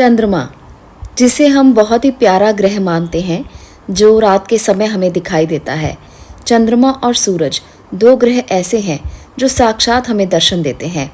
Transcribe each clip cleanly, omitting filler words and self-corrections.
चंद्रमा, जिसे हम बहुत ही प्यारा ग्रह मानते हैं, जो रात के समय हमें दिखाई देता है। चंद्रमा और सूरज दो ग्रह ऐसे हैं जो साक्षात हमें दर्शन देते हैं।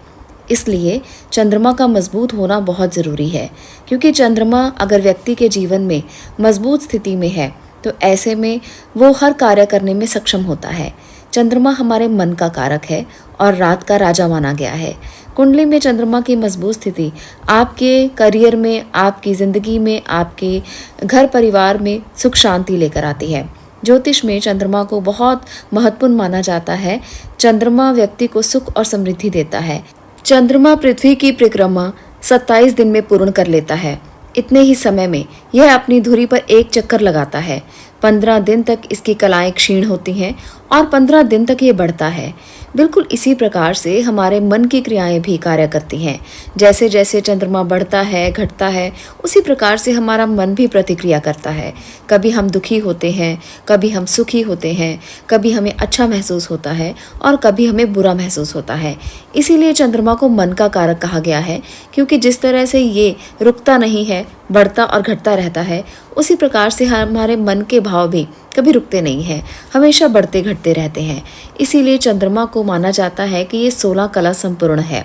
इसलिए चंद्रमा का मजबूत होना बहुत ज़रूरी है, क्योंकि चंद्रमा अगर व्यक्ति के जीवन में मजबूत स्थिति में है तो ऐसे में वो हर कार्य करने में सक्षम होता है। चंद्रमा हमारे मन का कारक है और रात का राजा माना गया है। कुंडली में चंद्रमा की मजबूत स्थिति आपके करियर में, आपकी ज़िंदगी में, आपके घर परिवार में सुख शांति लेकर आती है। ज्योतिष में चंद्रमा को बहुत महत्वपूर्ण माना जाता है। चंद्रमा व्यक्ति को सुख और समृद्धि देता है। चंद्रमा पृथ्वी की परिक्रमा 27 दिन में पूर्ण कर लेता है। इतने ही समय में यह अपनी धुरी पर एक चक्कर लगाता है। 15 दिन तक इसकी कलाएं क्षीण होती हैं और 15 दिन तक ये बढ़ता है। बिल्कुल इसी प्रकार से हमारे मन की क्रियाएं भी कार्य करती हैं। जैसे जैसे चंद्रमा बढ़ता है, घटता है, उसी प्रकार से हमारा मन भी प्रतिक्रिया करता है। कभी हम दुखी होते हैं, कभी हम सुखी होते हैं, कभी हमें अच्छा महसूस होता है और कभी हमें बुरा महसूस होता है। इसीलिए चंद्रमा को मन का कारक कहा गया है, क्योंकि जिस तरह से ये रुकता नहीं है, बढ़ता और घटता रहता है, उसी प्रकार से हमारे मन के भाव भी कभी रुकते नहीं हैं, हमेशा बढ़ते घटते रहते हैं। इसीलिए चंद्रमा को माना जाता है कि ये 16 कला संपूर्ण है।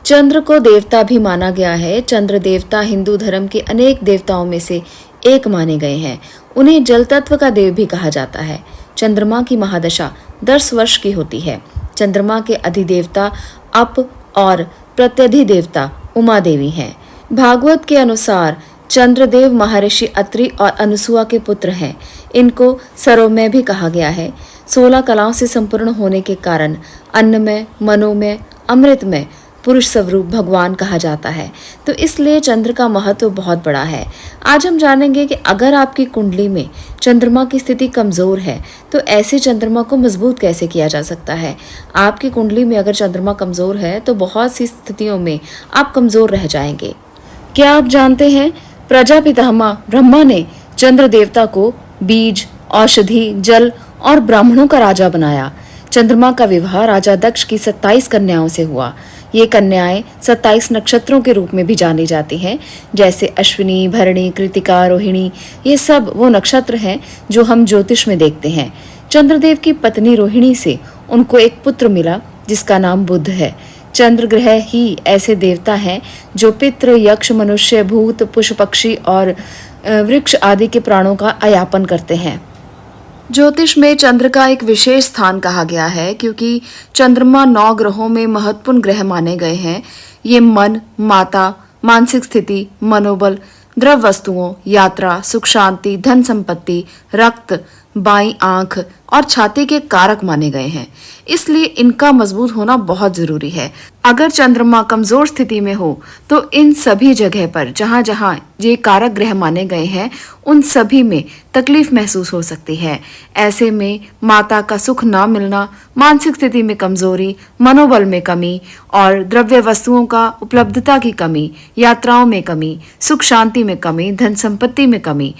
चंद्र को देवता भी माना गया है। चंद्र देवता हिंदू धर्म के अनेक देवताओं में से एक माने गए हैं। उन्हें जल तत्व का देव भी कहा जाता है। चंद्रमा की महादशा 10 वर्ष की होती है। चंद्रमा के अधिदेवता अप और प्रत्यधिदेवता उमा देवी हैं। भागवत के अनुसार चंद्रदेव महर्षि अत्रि और अनुसुआ के पुत्र हैं। इनको सरोमय भी कहा गया है। 16 कलाओं से संपूर्ण होने के कारण अन्नमय, मनोमय, अमृतमय पुरुष स्वरूप भगवान कहा जाता है। तो इसलिए चंद्र का महत्व बहुत बड़ा है। आज हम जानेंगे कि अगर आपकी कुंडली में चंद्रमा की स्थिति कमजोर है तो ऐसे चंद्रमा को मजबूत कैसे किया जा सकता है। आपकी कुंडली में अगर चंद्रमा कमजोर है तो बहुत सी स्थितियों में आप कमजोर रह जाएंगे। क्या आप जानते हैं, प्रजापितामह ब्रह्मा ने चंद्र देवता को बीज, औषधि, जल और ब्राह्मणों का राजा बनाया। चंद्रमा का विवाह राजा दक्ष की 27 कन्याओं से हुआ। ये कन्याएं 27 नक्षत्रों के रूप में भी जानी जाती हैं, जैसे अश्विनी, भरणी, कृतिका, रोहिणी। ये सब वो नक्षत्र हैं जो हम ज्योतिष में देखते हैं। चंद्रदेव की पत्नी रोहिणी से उनको एक पुत्र मिला जिसका नाम बुध है। चंद्र ग्रह ही ऐसे देवता हैं जो पितृ, यक्ष, मनुष्य, भूत, पशु, पक्षी और वृक्ष आदि के प्राणों का अयापन करते हैं। ज्योतिष में चंद्र का एक विशेष स्थान कहा गया है, क्योंकि चंद्रमा 9 ग्रहों में महत्वपूर्ण ग्रह माने गए हैं। ये मन, माता, मानसिक स्थिति, मनोबल, द्रव्य वस्तुओं, यात्रा, सुख शांति, धन संपत्ति, रक्त, बाईं आंख और छाती के कारक माने गए हैं। इसलिए इनका मजबूत होना बहुत जरूरी है। अगर चंद्रमा कमजोर स्थिति में हो तो इन सभी जगह पर जहां जहां ये कारक ग्रह माने गए हैं उन सभी में तकलीफ महसूस हो सकती है। ऐसे में माता का सुख ना मिलना, मानसिक स्थिति में कमजोरी, मनोबल में कमी और द्रव्य वस्तुओं का उपलब्धता की कमी, यात्राओं में कमी, सुख शांति में कमी, धन संपत्ति में कमी,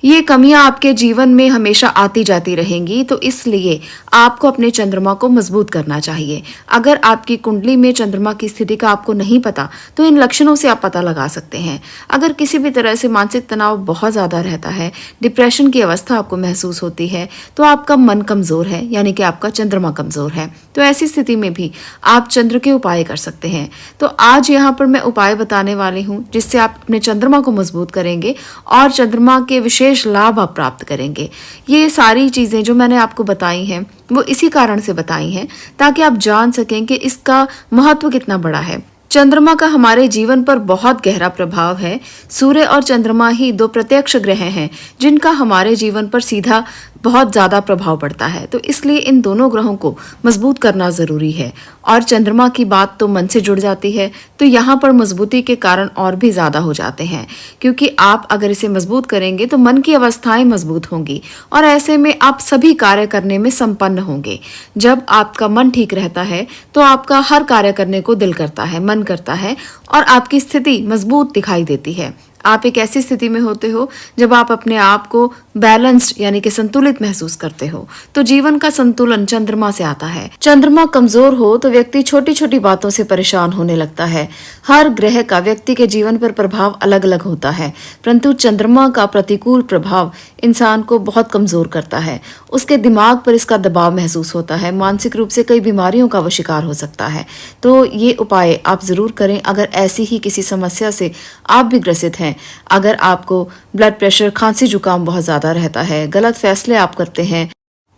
ये कमियां आपके जीवन में हमेशा आती जाती रहेंगी। तो इसलिए आपको अपने चंद्रमा को मजबूत करना चाहिए। अगर आपकी कुंडली में चंद्रमा की स्थिति का आपको नहीं पता तो इन लक्षणों से आप पता लगा सकते हैं। अगर किसी भी तरह से मानसिक तनाव बहुत ज़्यादा रहता है, डिप्रेशन की अवस्था आपको महसूस होती है, तो आपका मन कमज़ोर है, यानी कि आपका चंद्रमा कमज़ोर है। तो ऐसी स्थिति में भी आप चंद्र के उपाय कर सकते हैं। तो आज यहाँ पर मैं उपाय बताने वाली हूँ जिससे आप अपने चंद्रमा को मजबूत करेंगे और चंद्रमा के विशेष लाभ आप प्राप्त करेंगे। ये सारी चीजें जो मैंने आपको बताई हैं वो इसी कारण से बताई हैं ताकि आप जान सकें कि इसका महत्व कितना बड़ा है। चंद्रमा का हमारे जीवन पर बहुत गहरा प्रभाव है। सूर्य और चंद्रमा ही 2 प्रत्यक्ष ग्रह हैं जिनका हमारे जीवन पर सीधा बहुत ज्यादा प्रभाव पड़ता है। तो इसलिए इन दोनों ग्रहों को मजबूत करना जरूरी है। और चंद्रमा की बात तो मन से जुड़ जाती है, तो यहाँ पर मजबूती के कारण और भी ज्यादा हो जाते हैं, क्योंकि आप अगर इसे मजबूत करेंगे तो मन की अवस्थाएं मजबूत होंगी और ऐसे में आप सभी कार्य करने में संपन्न होंगे। जब आपका मन ठीक रहता है तो आपका हर कार्य करने को दिल करता है, मन करता है और आपकी स्थिति मजबूत दिखाई देती है। आप एक ऐसी स्थिति में होते हो जब आप अपने आप को बैलेंस्ड यानी कि संतुलित महसूस करते हो। तो जीवन का संतुलन चंद्रमा से आता है। चंद्रमा कमजोर हो तो व्यक्ति छोटी छोटी बातों से परेशान होने लगता है। हर ग्रह का व्यक्ति के जीवन पर प्रभाव अलग अलग होता है, परंतु चंद्रमा का प्रतिकूल प्रभाव इंसान को बहुत कमजोर करता है। उसके दिमाग पर इसका दबाव महसूस होता है, मानसिक रूप से कई बीमारियों का वो शिकार हो सकता है। तो ये उपाय आप जरूर करें अगर ऐसी ही किसी समस्या से आप भी ग्रसित हैं। अगर आपको ब्लड प्रेशर, खांसी, जुकाम बहुत ज्यादा रहता है, गलत फैसले आप करते हैं,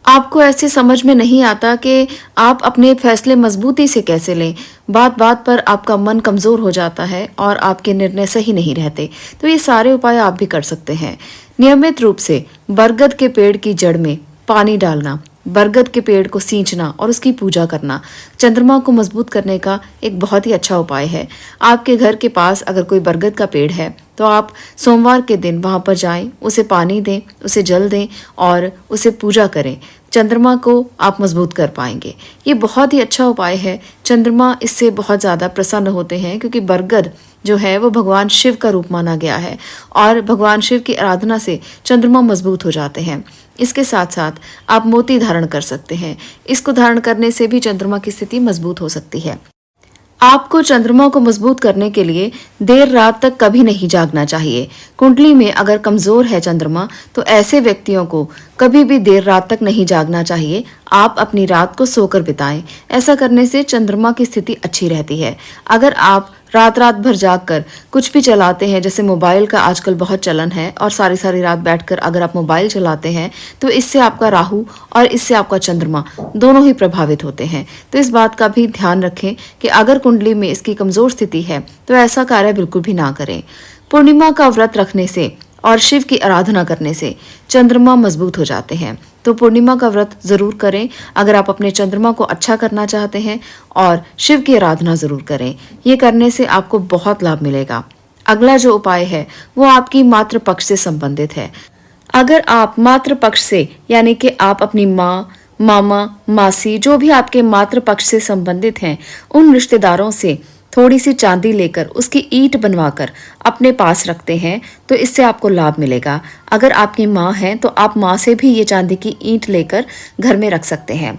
आपको ऐसे समझ में नहीं आता कि आप अपने फैसले मजबूती से कैसे लें, बात बात पर आपका मन कमजोर हो जाता है और आपके निर्णय सही नहीं रहते, तो ये सारे उपाय आप भी कर सकते हैं। नियमित रूप से बरगद के पेड़ की जड़ में पानी डालना, बरगद के पेड़ को सींचना और उसकी पूजा करना चंद्रमा को मजबूत करने का एक बहुत ही अच्छा उपाय है। आपके घर के पास अगर कोई बरगद का पेड़ है तो आप सोमवार के दिन वहां पर जाएं, उसे पानी दें, उसे जल दें और उसे पूजा करें। चंद्रमा को आप मजबूत कर पाएंगे। ये बहुत ही अच्छा उपाय है। चंद्रमा इससे बहुत ज़्यादा प्रसन्न होते हैं क्योंकि बरगद जो है वो भगवान शिव का रूप माना गया है और भगवान शिव की आराधना से चंद्रमा मजबूत हो जाते हैं। इसके साथ साथ आप मोती धारण कर सकते हैं। इसको धारण करने से भी चंद्रमा की स्थिति मजबूत हो सकती है। आपको चंद्रमा को मजबूत करने के लिए देर रात तक कभी नहीं जागना चाहिए। कुंडली में अगर कमजोर है चंद्रमा तो ऐसे व्यक्तियों को कभी भी देर रात तक नहीं जागना चाहिए। आप अपनी रात को सोकर बिताएं। ऐसा करने से चंद्रमा की स्थिति अच्छी रहती है। अगर आप रात रात भर जागकर कुछ भी चलाते हैं, जैसे मोबाइल का आजकल बहुत चलन है और सारी सारी रात बैठकर अगर आप मोबाइल चलाते हैं तो इससे आपका राहु और इससे आपका चंद्रमा दोनों ही प्रभावित होते हैं। तो इस बात का भी ध्यान रखें कि अगर कुंडली में इसकी कमजोर स्थिति है तो ऐसा कार्य बिल्कुल भी ना करें। पूर्णिमा का व्रत रखने से और शिव की आराधना करने से चंद्रमा मजबूत हो जाते हैं। तो पूर्णिमा का व्रत जरूर करें अगर आप अपने चंद्रमा को अच्छा करना चाहते हैं और शिव की आराधना जरूर करें। ये करने से आपको बहुत लाभ मिलेगा। अगला जो उपाय है वो आपकी मातृ पक्ष से संबंधित है। अगर आप मातृ पक्ष से यानी कि आप अपनी माँ, मामा, मासी, जो भी आपके मातृ पक्ष से संबंधित हैं, उन रिश्तेदारों से थोड़ी सी चांदी लेकर उसकी ईंट बनवाकर अपने पास रखते हैं तो इससे आपको लाभ मिलेगा। अगर आपकी माँ है तो आप माँ से भी ये चांदी की ईंट लेकर घर में रख सकते हैं।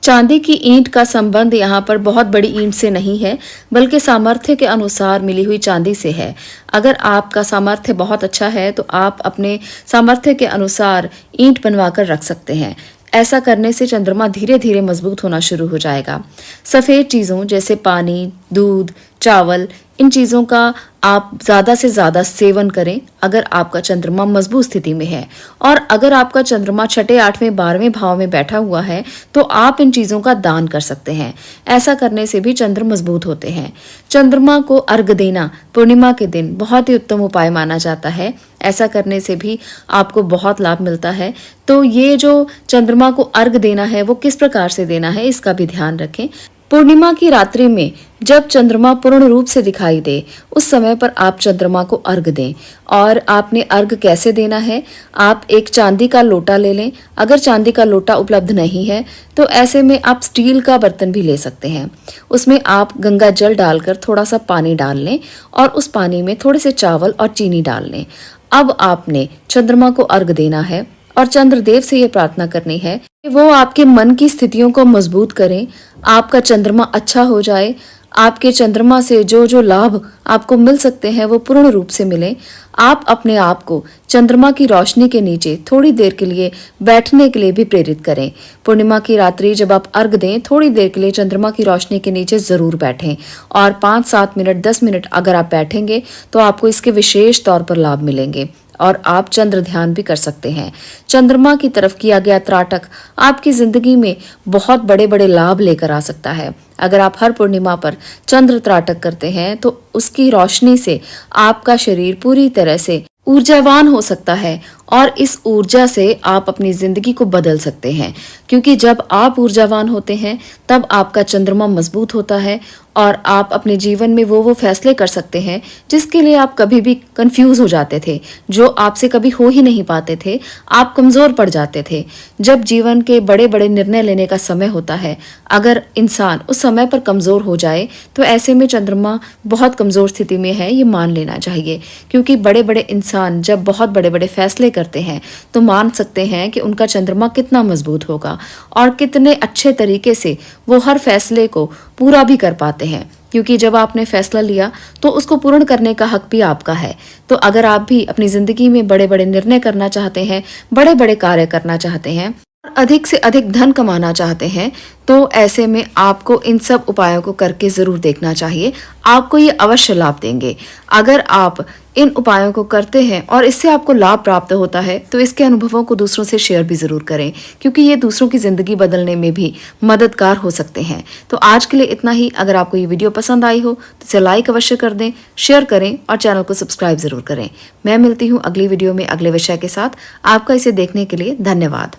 चांदी की ईंट का संबंध यहाँ पर बहुत बड़ी ईंट से नहीं है, बल्कि सामर्थ्य के अनुसार मिली हुई चांदी से है। अगर आपका सामर्थ्य बहुत अच्छा है तो आप अपने सामर्थ्य के अनुसार ईंट बनवाकर रख सकते हैं। ऐसा करने से चंद्रमा धीरे धीरे मजबूत होना शुरू हो जाएगा। सफ़ेद चीज़ों जैसे पानी, दूध, चावल, इन चीज़ों का आप ज़्यादा से ज़्यादा सेवन करें अगर आपका चंद्रमा मजबूत स्थिति में है। और अगर आपका चंद्रमा छठे, 8वें, 12वें भाव में बैठा हुआ है तो आप इन चीज़ों का दान कर सकते हैं। ऐसा करने से भी चंद्र मजबूत होते हैं। चंद्रमा को अर्घ देना पूर्णिमा के दिन बहुत ही उत्तम उपाय माना जाता है। ऐसा करने से भी आपको बहुत लाभ मिलता है। तो ये जो चंद्रमा को अर्घ देना है वो किस प्रकार से देना है इसका भी ध्यान रखें। पूर्णिमा की रात्रि में जब चंद्रमा पूर्ण रूप से दिखाई दे उस समय पर आप चंद्रमा को अर्घ दें। और आपने अर्घ कैसे देना है, आप एक चांदी का लोटा ले लें। अगर चांदी का लोटा उपलब्ध नहीं है तो ऐसे में आप स्टील का बर्तन भी ले सकते हैं। उसमें आप गंगा जल डालकर थोड़ा सा पानी डाल लें और उस पानी में थोड़े से चावल और चीनी डाल लें। अब आपने चंद्रमा को अर्घ देना है और चंद्रदेव से ये प्रार्थना करनी है कि वो आपके मन की स्थितियों को मजबूत करें, आपका चंद्रमा अच्छा हो जाए, आपके चंद्रमा से जो जो लाभ आपको मिल सकते हैं वो पूर्ण रूप से मिले। आप अपने आप को चंद्रमा की रोशनी के नीचे थोड़ी देर के लिए बैठने के लिए भी प्रेरित करें। पूर्णिमा की रात्रि जब आप अर्घ दें थोड़ी देर के लिए चंद्रमा की रोशनी के नीचे जरूर बैठें और 5-7 मिनट, 10 मिनट अगर आप बैठेंगे तो आपको इसके विशेष तौर पर लाभ मिलेंगे और आप चंद्र ध्यान भी कर सकते हैं। चंद्रमा की तरफ किया गया त्राटक आपकी जिंदगी में बहुत बड़े बड़े लाभ लेकर आ सकता है। अगर आप हर पूर्णिमा पर चंद्र त्राटक करते हैं तो उसकी रोशनी से आपका शरीर पूरी तरह से ऊर्जावान हो सकता है और इस ऊर्जा से आप अपनी जिंदगी को बदल सकते हैं, क्योंकि जब आप ऊर्जावान होते हैं तब आपका चंद्रमा मजबूत होता है और आप अपने जीवन में वो फैसले कर सकते हैं जिसके लिए आप कभी भी कंफ्यूज हो जाते थे, जो आपसे कभी हो ही नहीं पाते थे। आप कमजोर पड़ जाते थे। जब जीवन के बड़े बड़े निर्णय लेने का समय होता है, अगर इंसान उस समय पर कमजोर हो जाए तो ऐसे में चंद्रमा बहुत कमजोर स्थिति में है, ये मान लेना चाहिए। क्योंकि बड़े बड़े इंसान जब बहुत बड़े बड़े फैसले करते हैं तो मान सकते हैं कि उनका चंद्रमा कितना मजबूत होगा और कितने अच्छे तरीके से वो हर फैसले को पूरा भी कर पाते हैं। क्योंकि जब आपने फैसला लिया तो उसको पूर्ण करने का हक भी आपका है। तो अगर आप भी अपनी जिंदगी में बड़े बड़े निर्णय करना चाहते हैं, बड़े बड़े कार्य करना चाहते हैं और अधिक से अधिक धन कमाना चाहते हैं, तो ऐसे में आपको इन सब उपायों को करके जरूर देखना चाहिए। आपको ये अवश्य लाभ देंगे। अगर आप इन उपायों को करते हैं और इससे आपको लाभ प्राप्त होता है तो इसके अनुभवों को दूसरों से शेयर भी जरूर करें, क्योंकि ये दूसरों की जिंदगी बदलने में भी मददगार हो सकते हैं। तो आज के लिए इतना ही। अगर आपको ये वीडियो पसंद आई हो तो इसे लाइक अवश्य कर दें, शेयर करें और चैनल को सब्सक्राइब जरूर करें। मैं मिलती हूँ अगली वीडियो में अगले विषय के साथ। आपका इसे देखने के लिए धन्यवाद।